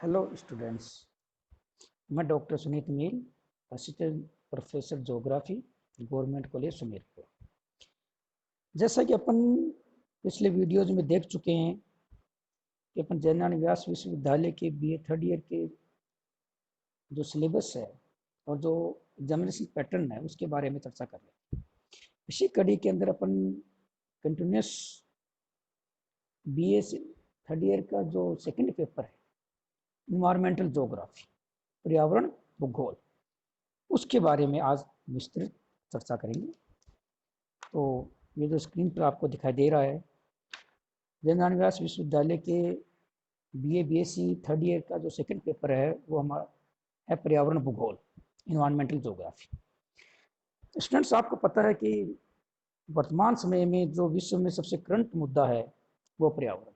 Hello students. मैं doctor Sunit Meel, assistant professor geography, government college Sumerpur. जैसा कि अपन पिछले वीडियोज में देख चुके हैं कि अपन जयनारायण व्यास विश्वविद्यालय के बीए थर्ड ईयर के जो सिलेबस है और जो एग्जामिनेशन पैटर्न है उसके बारे में चर्चा कर रहे हैं। इसी कड़ी के अंदर अपन कंटिन्यूस बीए थर्ड ईयर का जो सेकंड पेपर है, इन्वायरमेंटल ज्योग्राफी, पर्यावरण भूगोल, उसके बारे में आज विस्तृत चर्चा करेंगे। तो ये जो स्क्रीन पर आपको दिखाई दे रहा है, जयनारायण व्यास विश्वविद्यालय के बीए बीएससी थर्ड ईयर का जो सेकंड पेपर है वो हमारा है पर्यावरण भूगोल, इन्वायरमेंटल ज्योग्राफी। स्टूडेंट्स, आपको पता है कि वर्तमान समय में जो विश्व में सबसे करंट मुद्दा है वो पर्यावरण।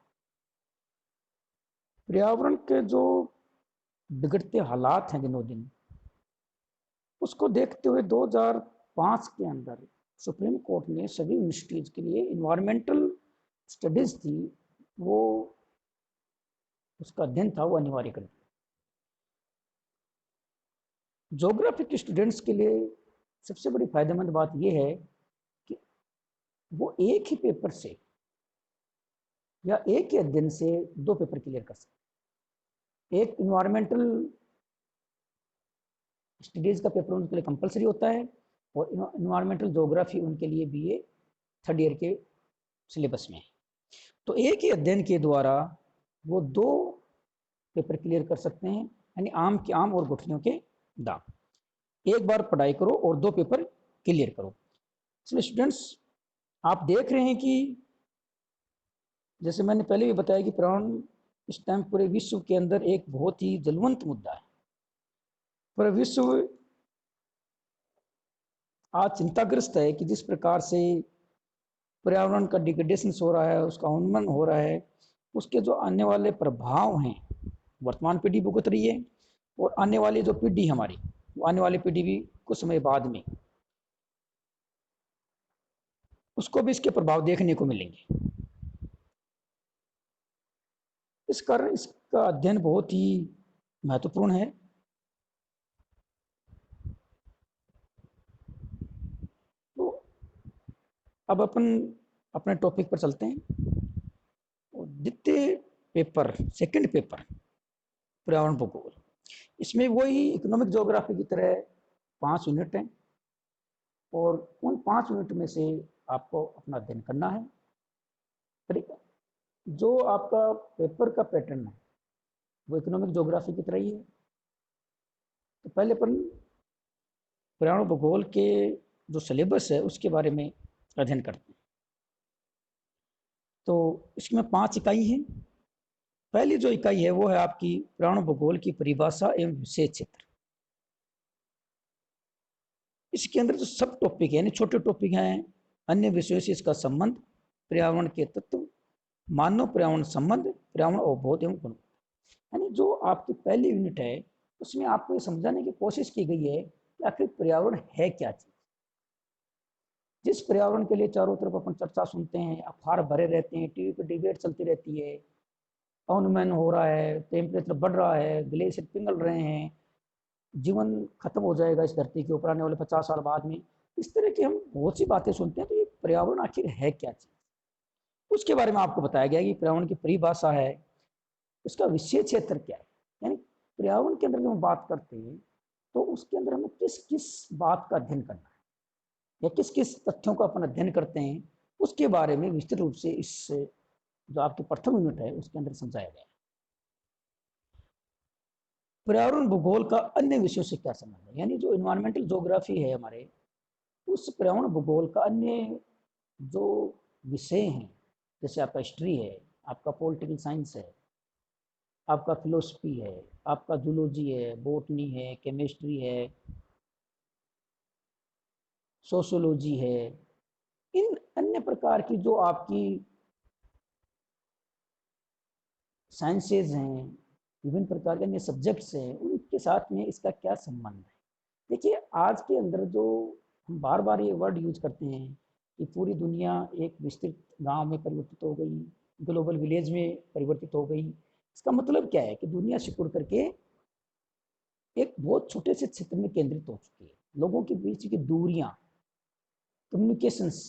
पर्यावरण के जो बिगड़ते हालात हैं दिनों दिन, उसको देखते हुए 2005 के अंदर सुप्रीम कोर्ट ने सभी यूनिवर्सिटीज के लिए इन्वायरमेंटल स्टडीज थी, वो उसका अध्ययन था वो अनिवार्य कर दिया। ज्योग्राफी के स्टूडेंट्स के लिए सबसे बड़ी फायदेमंद बात यह है कि वो एक ही पेपर से या एक ही अध्ययन से दो पेपर क्लियर कर सकते। एक इन्वायरमेंटल स्टडीज का पेपर उनके लिए कंपलसरी होता है और इन्वायरमेंटल ज्योग्राफी उनके लिए बीए थर्ड ईयर के सिलेबस में है। तो एक ही अध्ययन के द्वारा वो दो पेपर क्लियर कर सकते हैं, यानी आम के आम और गुठलियों के दाम। एक बार पढ़ाई करो और दो पेपर क्लियर करो। इसलिए स्टूडेंट्स, आप देख रहे हैं कि जैसे मैंने पहले भी बताया कि पर्यावरण इस टाइम पूरे विश्व के अंदर एक बहुत ही जलवंत मुद्दा है। पूरा विश्व आज चिंताग्रस्त है कि जिस प्रकार से पर्यावरण का डिग्रेडेशन हो रहा है, उसका उन्मूलन हो रहा है, उसके जो आने वाले प्रभाव हैं वर्तमान पीढ़ी भुगत रही है और आने वाली जो पीढ़ी हमारी, वो आने वाली पीढ़ी भी कुछ समय बाद में उसको भी इसके प्रभाव देखने को मिलेंगे। इस कारण इसका अध्ययन बहुत ही महत्वपूर्ण है। तो अब अपन अपने टॉपिक पर चलते हैं। द्वितीय पेपर, सेकंड पेपर पर्यावरण भूगोल, इसमें वही इकोनॉमिक ज्योग्राफी की तरह 5 यूनिट हैं और उन 5 यूनिट में से आपको अपना अध्ययन करना है। जो आपका पेपर का पैटर्न है वो इकोनॉमिक ज्योग्राफी की तरह ही है। तो पहले अपन पर्यावरण भूगोल के जो सिलेबस है उसके बारे में अध्ययन करते हैं। तो इसमें 5 इकाई हैं। पहली जो इकाई है वो है आपकी पर्यावरण भूगोल की परिभाषा एवं विशेष क्षेत्र। इसके अंदर जो सब टॉपिक है, यानी छोटे टॉपिक हैं, अन्य विषयों से इसका संबंध, पर्यावरण के तत्व, मानव पर्यावरण संबंध, पर्यावरण अवबोध एवं गुण। यानी जो आपकी पहली यूनिट है उसमें आपको ये समझाने की कोशिश की गई है कि आखिर पर्यावरण है क्या चीज। जिस पर्यावरण के लिए चारों तरफ अपन चर्चा सुनते हैं, अखबार भरे रहते हैं, टीवी पर डिबेट चलती रहती है, उन्मूलन हो रहा है, टेम्परेचर बढ़ रहा है, ग्लेशियर पिघल रहे हैं, जीवन खत्म हो जाएगा इस धरती के ऊपर आने वाले 50 साल बाद में, इस तरह की हम बहुत सी बातें सुनते हैं। तो ये पर्यावरण आखिर है क्या चीज, उसके बारे में आपको बताया गया कि पर्यावरण की परिभाषा है, उसका विशेष क्षेत्र क्या है। यानी पर्यावरण के अंदर जब हम बात करते हैं तो उसके अंदर हमें किस किस बात का अध्ययन करना है या किस किस तथ्यों का अपन अध्ययन करते हैं, उसके बारे में विस्तृत रूप से इस जो आपकी प्रथम यूनिट है उसके अंदर समझाया गया है। पर्यावरण भूगोल का अन्य विषयों से क्या संबंध है, यानी जो इन्वायरमेंटल ज्योग्राफी है हमारे, उस पर्यावरण भूगोल का अन्य जो विषय हैं, जैसे आपका हिस्ट्री है, आपका पॉलिटिकल साइंस है, आपका फिलोसफी है, आपका जूलॉजी है, बॉटनी है, केमिस्ट्री है, सोशियोलॉजी है, इन अन्य प्रकार की जो आपकी साइंसेज हैं, विभिन्न प्रकार के अन्य सब्जेक्ट्स हैं, उनके साथ में इसका क्या संबंध है। देखिए, आज के अंदर जो हम बार बार ये वर्ड यूज करते हैं कि पूरी दुनिया एक विस्तृत गांव में परिवर्तित हो गई, ग्लोबल विलेज में परिवर्तित हो गई, इसका मतलब क्या है कि दुनिया सिकुड़ करके एक बहुत छोटे से क्षेत्र में केंद्रित हो चुकी है। लोगों के बीच की दूरियां, कम्युनिकेशंस,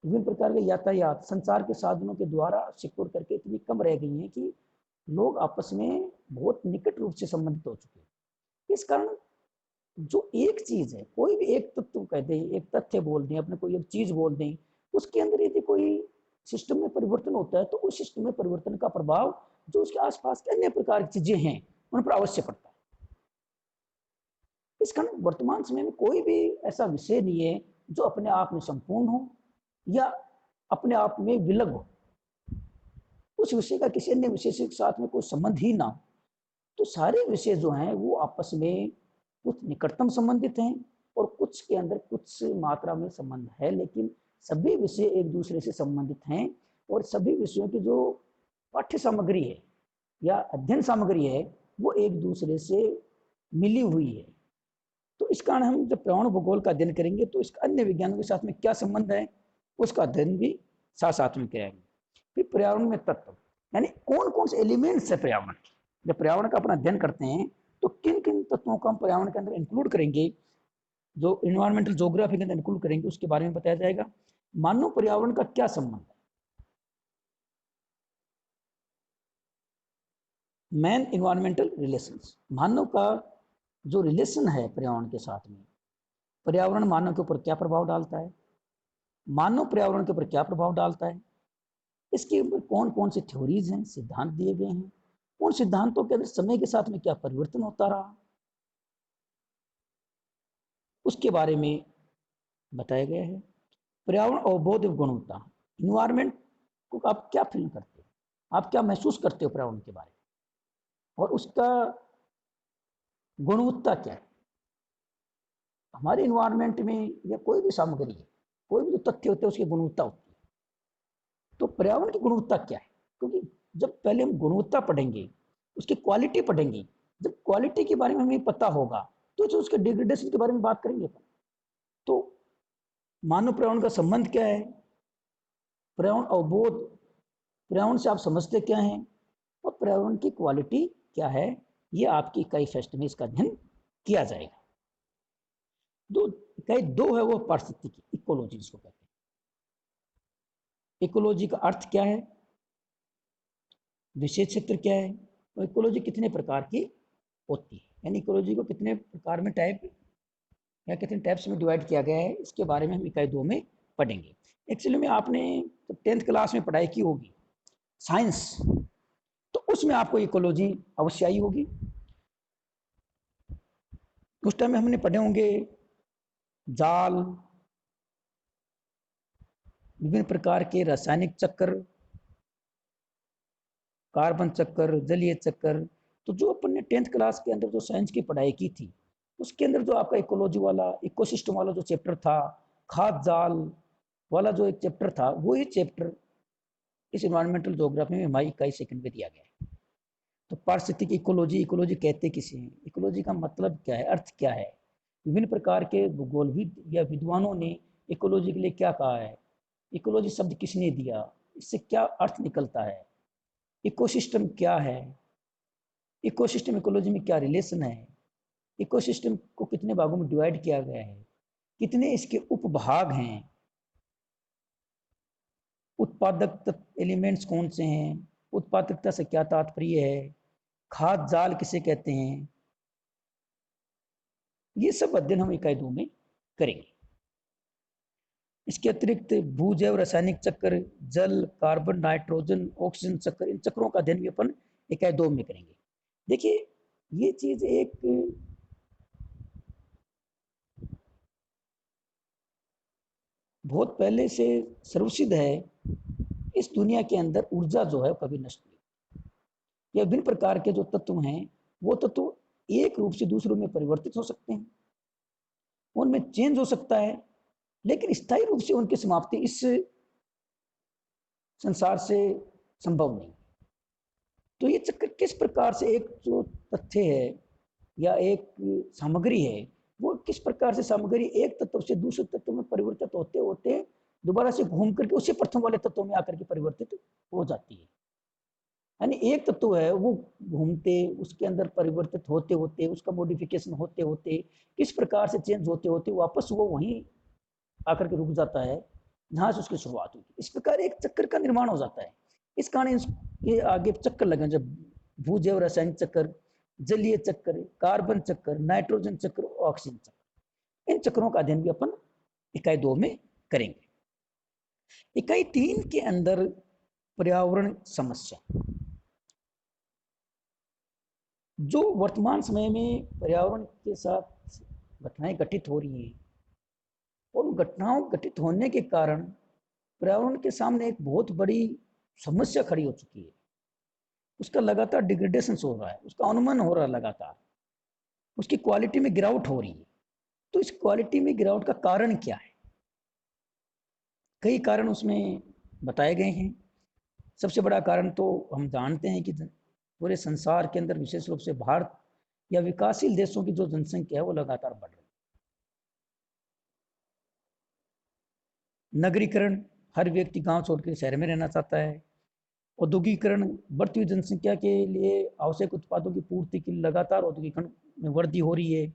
विभिन्न प्रकार के यातायात, संचार के साधनों के द्वारा सिकुड़ करके इतनी कम रह गई हैं कि लोग आपस में बहुत निकट रूप से संबंधित हो चुके हैं। इस कारण जो एक चीज है, कोई भी एक तत्व कह दें, एक तथ्य बोल दें, अपने कोई एक चीज बोल दें, उसके अंदर यदि कोई सिस्टम में परिवर्तन होता है तो उस सिस्टम में परिवर्तन का प्रभाव जो उसके आसपास के अन्य प्रकार की चीजें हैं उन पर अवश्य पड़ता है। इस कारण वर्तमान समय में कोई भी ऐसा विषय नहीं है जो अपने आप में संपूर्ण हो या अपने आप में विलग हो, उस विषय का किसी अन्य विषय के साथ में कोई संबंध ही ना हो। तो सारे विषय जो हैं वो आपस में कुछ निकटतम संबंधित हैं और कुछ के अंदर कुछ मात्रा में संबंध है, लेकिन सभी विषय एक दूसरे से संबंधित हैं और सभी विषयों की जो पाठ्य सामग्री है या अध्ययन सामग्री है वो एक दूसरे से मिली हुई है। तो इस कारण हम जब पर्यावरण भूगोल का अध्ययन करेंगे तो इसका अन्य विज्ञानों के साथ में क्या संबंध है उसका अध्ययन भी साथ साथ में करेंगे। फिर पर्यावरण में तत्व यानी कौन कौन से एलिमेंट्स है पर्यावरण, जब पर्यावरण का अपना अध्ययन करते हैं तो किन किन तत्वों को हम पर्यावरण के अंदर इंक्लूड करेंगे, जो इन्वायरमेंटल ज्योग्राफी के अंदर इंक्लूड करेंगे उसके बारे में बताया जाएगा। मानव पर्यावरण का क्या संबंध है, मैन इन्वायरमेंटल रिलेशंस, मानव का जो रिलेशन है पर्यावरण के साथ में, पर्यावरण मानव के ऊपर क्या प्रभाव डालता है, मानव पर्यावरण के ऊपर क्या प्रभाव डालता है, इसके ऊपर कौन कौन सी थ्योरीज हैं, सिद्धांत दिए गए हैं, उन सिद्धांतों के अंदर समय के साथ में क्या परिवर्तन होता रहा उसके बारे में बताया गया है। पर्यावरण अवबोध गुणवत्ता, इन्वायरमेंट को आप क्या फील करते हो, आप क्या महसूस करते हो पर्यावरण के बारे में और उसका गुणवत्ता क्या है। हमारे इन्वायरमेंट में या कोई भी सामग्री है, कोई भी जो तथ्य होते हैं उसकी गुणवत्ता होती है। तो पर्यावरण की गुणवत्ता क्या है, क्योंकि जब पहले हम गुणवत्ता पढ़ेंगे उसकी क्वालिटी पढ़ेंगे, जब क्वालिटी के बारे में हमें पता होगा तो जो उसके डिग्रेडेशन के बारे में बात करेंगे। तो मानव पर्यावरण का संबंध क्या है, पर्यावरण अवबोध, पर्यावरण से आप समझते क्या हैं और पर्यावरण की क्वालिटी क्या है, ये आपकी इकाई फर्स्ट में इसका अध्ययन किया जाएगा। दो इकाई दो है वो पारिस्थितिकी, इकोलॉजी इसको कहते हैं। इकोलॉजी का अर्थ क्या है, विषय क्षेत्र क्या है और इकोलॉजी कितने प्रकार की होती है, यानी इकोलॉजी को कितने प्रकार में टाइप या कितने टाइप्स में डिवाइड किया गया है इसके बारे में हम इकाई 2 में पढ़ेंगे। एक्चुअली में आपने तो 10th क्लास में पढ़ाई की होगी साइंस, तो उसमें आपको इकोलॉजी अवश्य आई होगी। उस टाइम में हमने पढ़े होंगे जाल, विभिन्न प्रकार के रासायनिक चक्र, कार्बन चक्र, जलीय चक्र। तो जो अपन ने 10th क्लास के अंदर जो साइंस की पढ़ाई की थी उसके अंदर जो आपका इकोलॉजी वाला, इकोसिस्टम वाला जो चैप्टर था, खाद जाल वाला जो एक चैप्टर था, वो ही चैप्टर इस इन्वायरमेंटल ज्योग्राफी में हमारी इकाई सेकंड में दिया गया है। तो पारिस्थितिक इकोलॉजी, इकोलॉजी कहते किसे हैं, इकोलॉजी का मतलब क्या है, अर्थ क्या है, विभिन्न प्रकार के भूगोलविद या विद्वानों ने इकोलॉजी के लिए क्या कहा है, इकोलॉजी शब्द किसने दिया, इससे क्या अर्थ निकलता है, इकोसिस्टम क्या है, इकोसिस्टम इकोलॉजी में क्या रिलेशन है, इकोसिस्टम को कितने भागों में डिवाइड किया गया है, कितने इसके उपभाग हैं, उत्पादक एलिमेंट्स कौन से हैं, उत्पादकता से क्या तात्पर्य है, खाद जाल किसे कहते हैं, ये सब अध्ययन हम इकाई 2 में करेंगे। इसके अतिरिक्त भूजैव रासायनिक चक्र, जल, कार्बन, नाइट्रोजन, ऑक्सीजन चक्र, इन चक्रों का अध्ययन भी अपन इकाई 2 में करेंगे। देखिए ये चीज एक बहुत पहले से सर्वसिद्ध है, इस दुनिया के अंदर ऊर्जा जो है कभी नष्ट नहीं, या विभिन्न प्रकार के जो तत्व हैं वो तत्व एक रूप से दूसरे में परिवर्तित हो सकते हैं, उनमें चेंज हो सकता है, लेकिन स्थायी रूप से उनकी समाप्ति इस संसार से संभव नहीं। तो ये चक्र किस प्रकार से, एक जो तथ्य है या एक सामग्री है वो किस प्रकार से सामग्री एक तत्व से दूसरे तत्व में परिवर्तित होते होते दोबारा से घूम करके उसी प्रथम वाले तत्व में आकर के परिवर्तित हो जाती है। यानी एक तत्व है वो घूमते, उसके अंदर परिवर्तित होते होते, उसका मॉडिफिकेशन होते होते, किस प्रकार से चेंज होते होते वापस वो वहीं आकर के रुक जाता है जहां से उसकी शुरुआत हुई। इस प्रकार एक चक्कर का निर्माण हो जाता है। इस कारण इसके आगे चक्कर लगे, जब भूजैव रासायनिक चक्कर, जलीय चक्कर, कार्बन चक्कर, नाइट्रोजन चक्र, ऑक्सीजन चक्र, इन चक्रों का अध्ययन भी अपन इकाई 2 में करेंगे। इकाई 3 के अंदर पर्यावरण समस्या, जो वर्तमान समय में पर्यावरण के साथ घटनाएं घटित हो रही हैं, और उन घटनाओं घटित होने के कारण पर्यावरण के सामने एक बहुत बड़ी समस्या खड़ी हो चुकी है। उसका लगातार डिग्रेडेशन हो रहा है, उसका अनुमान हो रहा है लगातार, उसकी क्वालिटी में गिरावट हो रही है। तो इस क्वालिटी में गिरावट का कारण क्या है? कई कारण उसमें बताए गए हैं। सबसे बड़ा कारण तो हम जानते हैं कि पूरे संसार के अंदर, विशेष रूप से भारत या विकासशील देशों की जो जनसंख्या है वो लगातार बढ़ रही है। नगरीकरण, हर व्यक्ति गांव छोड़कर शहर में रहना चाहता है। औद्योगिकरण, बढ़ती हुई जनसंख्या के लिए आवश्यक उत्पादों की पूर्ति की लगातार औद्योगिकरण में वृद्धि हो रही है।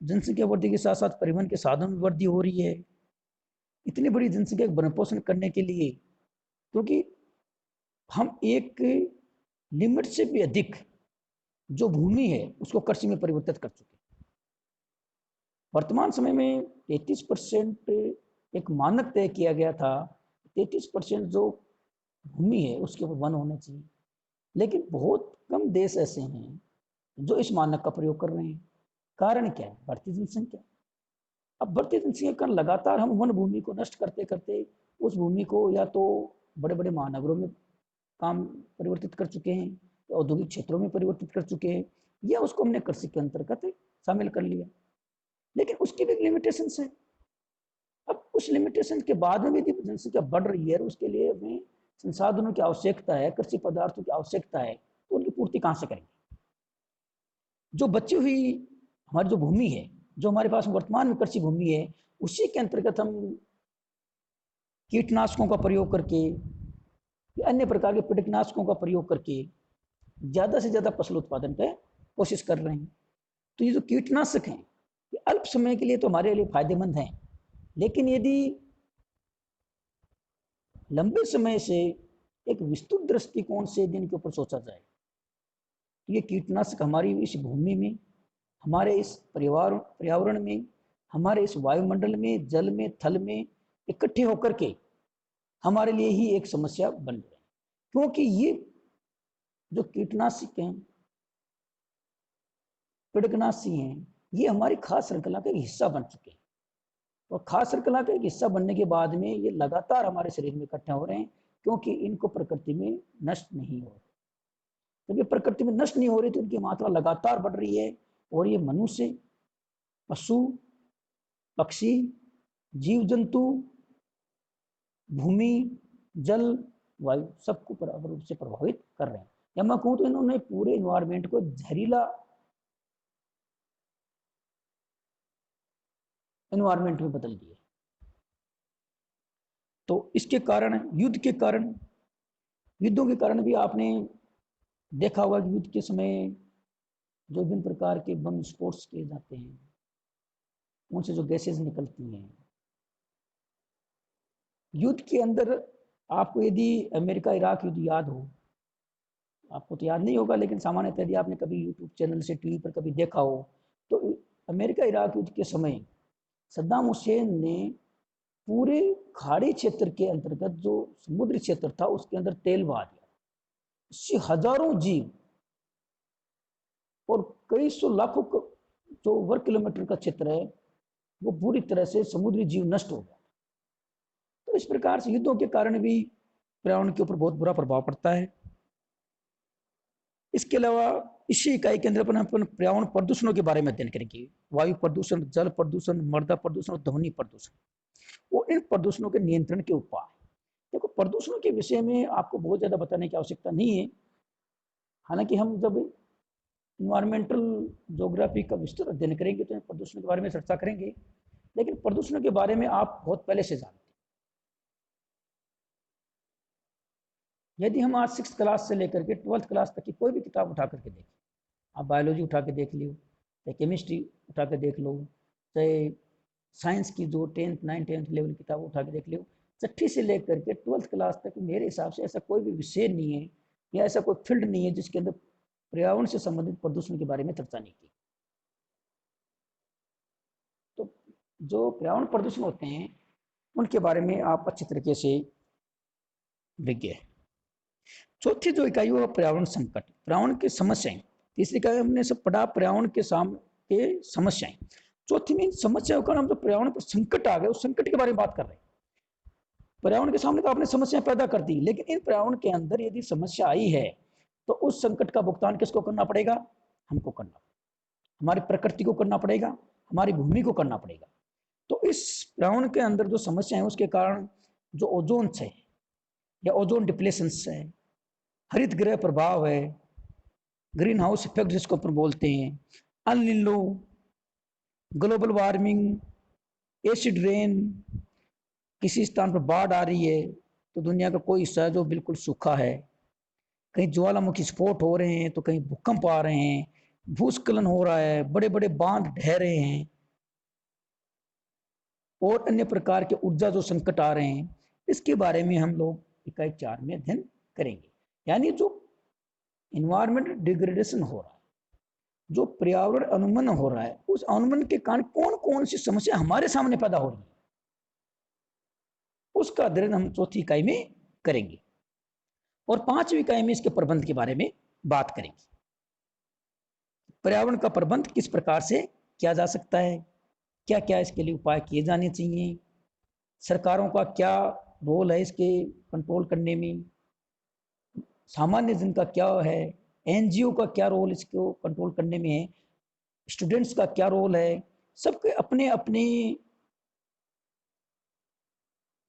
जनसंख्या वृद्धि के साथ साथ परिवहन के साधन में वृद्धि हो रही है। इतनी बड़ी जनसंख्या का भरण पोषण करने के लिए, क्योंकि हम एक लिमिट से भी अधिक जो भूमि है उसको कृषि में परिवर्तित कर चुके हैं। वर्तमान समय में 33% एक मानक तय किया गया था, 33% जो भूमि है उसके ऊपर वन होने चाहिए, लेकिन बहुत कम देश ऐसे हैं जो इस मानक का प्रयोग कर रहे हैं। कारण क्या है? बढ़ती जनसंख्या। अब बढ़ती जनसंख्या के कारण लगातार हम वन भूमि को नष्ट करते करते उस भूमि को या तो बड़े बड़े महानगरों में काम परिवर्तित कर चुके हैं, या औद्योगिक क्षेत्रों में परिवर्तित कर चुके हैं, या उसको हमने कृषि के अंतर्गत शामिल कर लिया। लेकिन उसकी भी लिमिटेशन है। अब उस लिमिटेशन के बाद में यदि जनसंख्या बढ़ रही है और उसके लिए हमें संसाधनों की आवश्यकता है, कृषि पदार्थों की आवश्यकता है, तो उनकी पूर्ति कहाँ से करेंगे? जो बची हुई हमारी जो भूमि है, जो हमारे पास वर्तमान में कृषि भूमि है, उसी के अंतर्गत हम कीटनाशकों का प्रयोग करके या अन्य प्रकार के कीटनाशकों का प्रयोग करके ज्यादा से ज्यादा फसल उत्पादन की कोशिश कर रहे हैं। तो ये जो कीटनाशक हैं, ये अल्प समय के लिए तो हमारे लिए फायदेमंद हैं, लेकिन यदि लंबे समय से एक विस्तृत दृष्टिकोण से दिन के ऊपर सोचा जाए, तो ये कीटनाशक हमारी इस भूमि में, हमारे इस पर्यावरण में, हमारे इस वायुमंडल में, जल में, थल में इकट्ठे होकर के हमारे लिए ही एक समस्या बन रहे हैं। क्योंकि ये जो कीटनाशक हैं, पिड़कनाशी हैं, ये हमारी खाद्य श्रृंखला का एक हिस्सा बन चुके हैं। और खाद्य श्रृंखला का एक हिस्सा बनने के बाद में ये लगातार हमारे शरीर में इकट्ठे हो रहे हैं, क्योंकि इनको प्रकृति में नष्ट नहीं हो रहे। जब ये प्रकृति में नष्ट नहीं हो रही तो इनकी मात्रा लगातार बढ़ रही है, और ये मनुष्य, पशु, पक्षी, जीव जंतु, भूमि, जल, वायु सबको बराबर रूप से प्रभावित कर रहे हैं। या मैं कहूँ तो इन्होंने पूरे इन्वायरमेंट को जहरीला इन्वायरमेंट में बदल दिया। तो इसके कारण, युद्ध के कारण, युद्धों के कारण भी आपने देखा होगा कि युद्ध के समय जो विभिन्न प्रकार के बम विस्फोट किए जाते हैं, उनसे जो गैसेज निकलती हैं युद्ध के अंदर। आपको यदि अमेरिका इराक युद्ध याद हो, आपको तो याद नहीं होगा, लेकिन सामान्यतः यदि आपने कभी यूट्यूब चैनल से, टीवी पर कभी देखा हो, तो अमेरिका इराक युद्ध के समय सद्दाम हुसैन ने पूरे खाड़ी क्षेत्र के अंतर्गत जो समुद्री क्षेत्र था उसके अंदर तेल बहा दिया। इससे हजारों जीव और कई सौ लाखों जो वर्ग किलोमीटर का क्षेत्र है वो पूरी तरह से समुद्री जीव नष्ट हो गया। तो इस प्रकार से युद्धों के कारण भी पर्यावरण के ऊपर बहुत बुरा प्रभाव पड़ता है। इसके अलावा इसी इकाई के अंदर अपन पर्यावरण प्रदूषणों के बारे में अध्ययन करेंगे। वायु प्रदूषण, जल प्रदूषण, मृदा प्रदूषण और ध्वनि प्रदूषण, और इन प्रदूषणों के नियंत्रण के उपाय। देखो, प्रदूषणों के विषय में आपको बहुत ज्यादा बताने की आवश्यकता नहीं है। हालांकि हम जब इन्वायरमेंटल ज्योग्राफी का विस्तृत अध्ययन करेंगे तो प्रदूषण के बारे में चर्चा करेंगे, लेकिन प्रदूषण के बारे में आप बहुत पहले से जानते हैं। यदि हम आज 6th क्लास से लेकर के 12th क्लास तक की कोई भी किताब उठा करके देखें, आप बायोलॉजी उठा के देख लो, चाहे केमिस्ट्री उठा के देख लो, चाहे साइंस की जो 10th 9th 10th लेवल किताब उठा के देख लो, 6ठी से लेकर के 12th क्लास तक मेरे हिसाब से ऐसा कोई भी विषय नहीं है या ऐसा कोई फील्ड नहीं है जिसके अंदर पर्यावरण से संबंधित प्रदूषण के बारे में चर्चा नहीं की। तो जो पर्यावरण प्रदूषण होते हैं उनके बारे में आप अच्छी तरीके से विज्ञ है। चौथी जो इकाई वो पर्यावरण संकट, पर्यावरण की समस्याएं। तीसरी इकाई हमने सब पढ़ा पर्यावरण के सामने समस्याएं। चौथी में समस्याओं का नाम जो पर्यावरण पर संकट आ गया उस संकट के बारे में बात कर रहे हैं। पर्यावरण के सामने तो आपने समस्याएं पैदा कर दी, लेकिन इन पर्यावरण के अंदर यदि समस्या आई है तो उस संकट का भुगतान किसको करना पड़ेगा? हमको करना, हमारी प्रकृति को करना पड़ेगा, हमारी भूमि को करना पड़ेगा। तो इस पर्यावरण के अंदर जो समस्या है उसके कारण जो ओजोन है या ओजोन डिप्लेशन है, हरित गृह प्रभाव है, ग्रीन हाउस इफेक्ट जिसको अपन बोलते हैं, अल निनो, ग्लोबल वार्मिंग, एसिड रेन, किसी स्थान पर बाढ़ आ रही है तो दुनिया का कोई हिस्सा है जो बिल्कुल सूखा है, कहीं ज्वालामुखी स्फोट हो रहे हैं तो कहीं भूकंप आ रहे हैं, भूस्खलन हो रहा है, बड़े बड़े बांध ढह रहे हैं और अन्य प्रकार के ऊर्जा जो संकट आ रहे हैं, इसके बारे में हम लोग इकाई 4 में अध्ययन करेंगे। यानी जो इन्वायरमेंट डिग्रेडेशन हो रहा है, जो पर्यावरण अनुमन हो रहा है, उस अनुमन के कारण कौन कौन सी समस्या हमारे सामने पैदा हो रही है उसका अध्ययन हम चौथी इकाई में करेंगे और 5वीं इकाई में इसके प्रबंध के बारे में बात करेंगे। पर्यावरण का प्रबंध किस प्रकार से किया जा सकता है, क्या क्या इसके लिए उपाय किए जाने चाहिए, सरकारों का क्या रोल है इसके कंट्रोल करने में, सामान्य जन का क्या है, एनजीओ का क्या रोल इसको कंट्रोल करने में है, स्टूडेंट्स का क्या रोल है, सबके अपने अपनी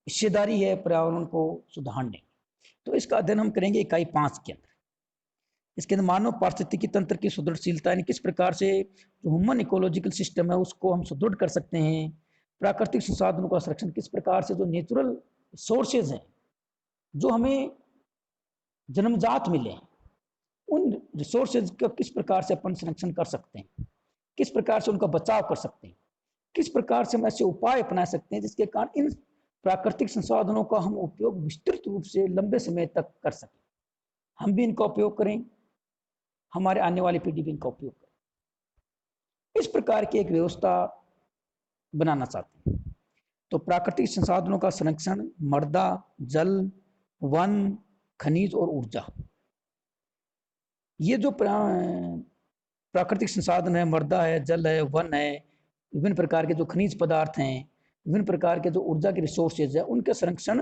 हिस्सेदारी है पर्यावरण को सुधारने। तो इसका अध्ययन हम करेंगे इकाई 5 के अंदर। इसके अंदर मानव पारिस्थितिकी तंत्र की सुदृढ़शीलता, यानी किस प्रकार से जो ह्यूमन इकोलॉजिकल सिस्टम है उसको हम सुदृढ़ कर सकते हैं, प्राकृतिक संसाधनों का संरक्षण, किस प्रकार से जो नेचुरल सोर्सेज हैं जो हमें जन्मजात मिले हैं उन रिसोर्सेज का किस प्रकार से अपन संरक्षण कर सकते हैं, किस प्रकार से उनका बचाव कर सकते हैं, किस प्रकार से हम ऐसे उपाय अपना सकते हैं जिसके कारण इन प्राकृतिक संसाधनों का हम उपयोग विस्तृत रूप से लंबे समय तक कर सकें, हम भी इनका उपयोग करें, हमारे आने वाली पीढ़ी भी इनका उपयोग करें। इस प्रकार की एक व्यवस्था बनाना चाहते हैं। तो प्राकृतिक संसाधनों का संरक्षण, मृदा, जल, वन, खनिज और ऊर्जा, ये जो प्राकृतिक संसाधन है, मृदा है, जल है, वन है, विभिन्न प्रकार के जो खनिज पदार्थ हैं, विभिन्न प्रकार के जो ऊर्जा के रिसोर्सेज है, उनका संरक्षण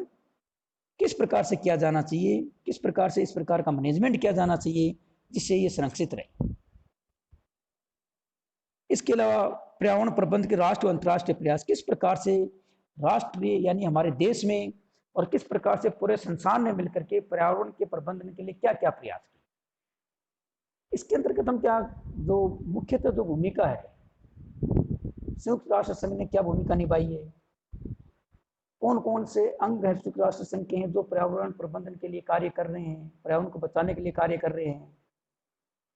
किस प्रकार से किया जाना चाहिए, किस प्रकार से इस प्रकार का मैनेजमेंट किया जाना चाहिए जिससे ये संरक्षित रहे। इसके अलावा पर्यावरण प्रबंध के राष्ट्रीय और अंतर्राष्ट्रीय प्रयास, किस प्रकार से राष्ट्रीय यानी हमारे देश में और किस प्रकार से पूरे संसार ने मिलकर के पर्यावरण के प्रबंधन के लिए क्या क्या प्रयास किए। इसके अंतर्गत हम क्या जो मुख्यतः जो भूमिका है संयुक्त राष्ट्र संघ ने क्या भूमिका निभाई है, कौन कौन से अंग है संयुक्त राष्ट्र संघ के हैं जो पर्यावरण प्रबंधन के लिए कार्य कर रहे हैं, पर्यावरण को बचाने के लिए कार्य कर रहे हैं।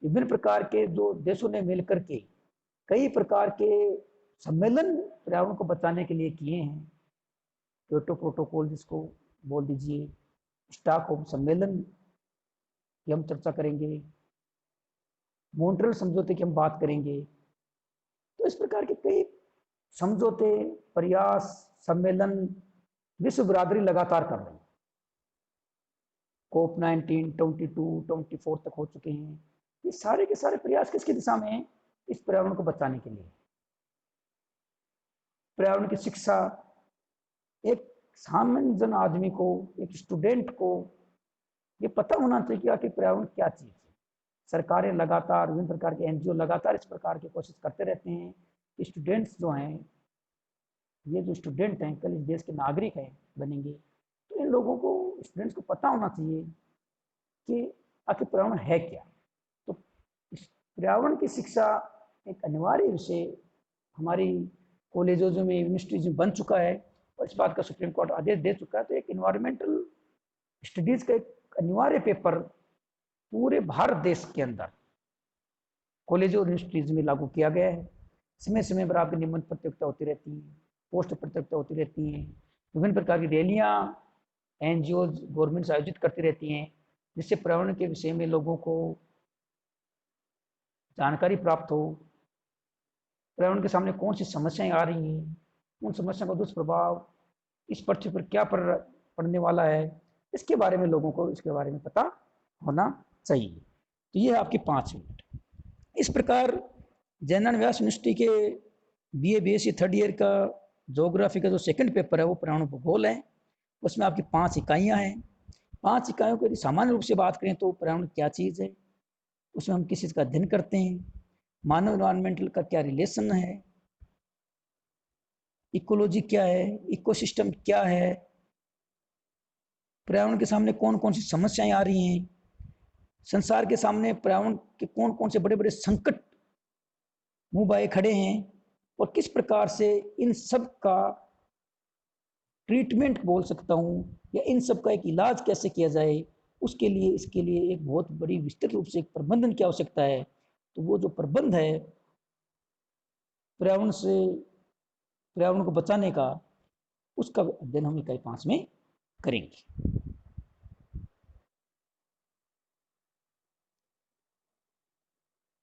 विभिन्न प्रकार के जो देशों ने मिलकर के कई प्रकार के सम्मेलन पर्यावरण को बचाने के लिए किए हैं। क्योटो प्रोटोकॉल जिसको बोल दीजिए, स्टॉकहोम सम्मेलन की हम चर्चा करेंगे, मॉन्ट्रियल समझौते की हम बात करेंगे। तो इस प्रकार के कई समझौते, प्रयास, सम्मेलन विश्व बिरादरी लगातार कर रही है। COP 19, 22, 24 तक हो चुके हैं। ये सारे के सारे प्रयास किसकी दिशा में हैं? इस पर्यावरण को बचाने के लिए। पर्यावरण की शिक्षा एक सामान्य जन आदमी को, एक स्टूडेंट को ये पता होना चाहिए कि आखिर पर्यावरण क्या चीज है। सरकारें लगातार, विभिन्न प्रकार के एनजीओ लगातार इस प्रकार की कोशिश करते रहते हैं कि स्टूडेंट्स जो हैं, ये जो स्टूडेंट हैं कल इस देश के नागरिक हैं बनेंगे, तो इन लोगों को, स्टूडेंट्स को पता होना चाहिए कि आखिर पर्यावरण है क्या। तो पर्यावरण की शिक्षा एक अनिवार्य विषय हमारी कॉलेजों में, यूनिवर्सिटीज में बन चुका है और इस बात का सुप्रीम कोर्ट आदेश दे चुका है। तो एक इन्वायरमेंटल स्टडीज का एक अनिवार्य पेपर पूरे भारत देश के अंदर कॉलेज और यूनिवर्सिटीज में लागू किया गया है। समय समय पर आपकी निबंध प्रतियोगिता होती रहती है, पोस्ट प्रतियोगिता होती रहती है, विभिन्न प्रकार की रैलियां एनजीओ गवर्नमेंट आयोजित करती रहती हैं, जिससे पर्यावरण के विषय में लोगों को जानकारी प्राप्त हो, पर्यावरण के सामने कौन सी समस्याएं आ रही हैं, उन समस्या का दुष्प्रभाव इस पृथ्वी पर क्या पड़ने वाला है, इसके बारे में लोगों को इसके बारे में पता होना चाहिए। तो ये आपके 5 मिनट। इस प्रकार जयनारायण व्यास यूनिवर्सिटी के बीए बीएससी थर्ड ईयर का ज्योग्राफी का जो सेकंड पेपर है वो पर्यावरण भूगोल है। उसमें आपकी 5 इकाइयां हैं। 5 इकाइयों को यदि सामान्य रूप से बात करें तो पर्यावरण क्या चीज़ है, उसमें हम किस चीज़ का अध्ययन करते हैं, मानव एनवायरमेंटल का क्या रिलेशन है, इकोलॉजी क्या है, इकोसिस्टम क्या है, पर्यावरण के सामने कौन कौन सी समस्याएं आ रही हैं, संसार के सामने पर्यावरण के कौन कौन से बड़े बड़े संकट मुंह बाए खड़े हैं, और किस प्रकार से इन सब का ट्रीटमेंट बोल सकता हूँ या इन सब का एक इलाज कैसे किया जाए, उसके लिए इसके लिए एक बहुत बड़ी विस्तृत रूप से एक प्रबंधन की आवश्यकता है। तो वो जो प्रबंध है पर्यावरण को बचाने का, उसका अध्ययन हम इकाई 5 में करेंगे।